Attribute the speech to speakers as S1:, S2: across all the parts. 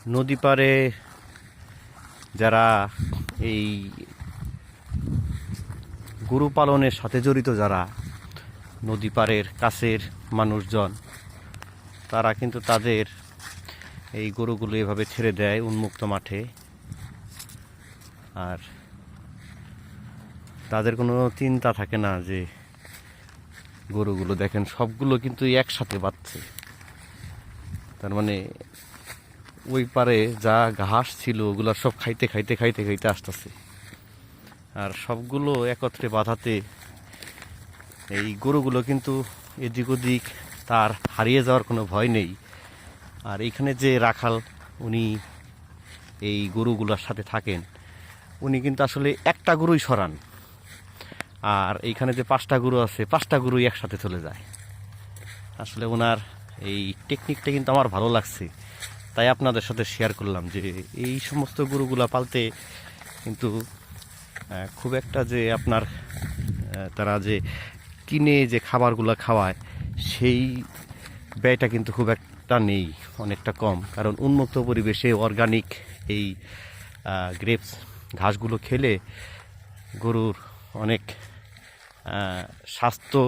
S1: নদী পাড়ে যারা এই গরু পালনের সাথে জড়িত, যারা নদী পাড়ের কাছের মানুষজন, তারা কিন্তু তাদের এই গরুগুলো এভাবে ছেড়ে দেয় উন্মুক্ত মাঠে। আর তাদের কোনো চিন্তা থাকে না যে গরুগুলো দেখেন সবগুলো কিন্তু একসাথে বাঁধছে। তার মানে ওই পারে যা ঘাস ছিল ওগুলো সব খাইতে খাইতে খাইতে খাইতে আসতেছে। আর সবগুলো একত্রে বাঁধাতে এই গরুগুলো কিন্তু এদিক ওদিক তার হারিয়ে যাওয়ার কোনো ভয় নেই। আর এইখানে যে রাখাল উনি এই গরুগুলোর সাথে থাকেন, উনি কিন্তু আসলে একটা গরুই সরান, আর এইখানে যে 5টা গরু আছে 5টা গরুই একসাথে চলে যায়। আসলে ওনার এই টেকনিকটা কিন্তু আমার ভালো লাগছে, তাই আপনাদের সাথে শেয়ার করলাম যে এই সমস্ত গরুগুলা পালতে কিন্তু খুব একটা যে আপনার তারা যে কিনে যে খাবারগুলো খাওয়ায় সেই ব্যয়টা কিন্তু খুব একটা নেই, অনেকটা কম। কারণ উন্মুক্ত পরিবেশে অর্গানিক এই গ্রেপস ঘাসগুলো খেলে গরুর অনেক স্বাস্থ্য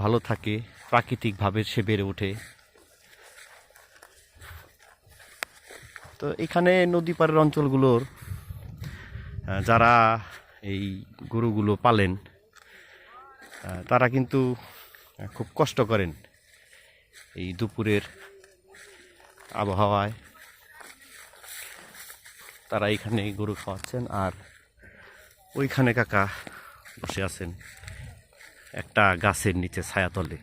S1: ভালো থাকে, প্রাকৃতিকভাবে সে বেড়ে ওঠে। তো এখানে নদী পাড়ের অঞ্চলগুলোর যারা এই গরুগুলো পালেন, তারা কিন্তু খুব কষ্ট করেন এই দুপুরের আবহাওয়ায়। তারা এইখানে গরু খাওয়াচ্ছেন, আর ওইখানে কাকা বসে আছেন একটা গাছের নিচে ছায়াতলে।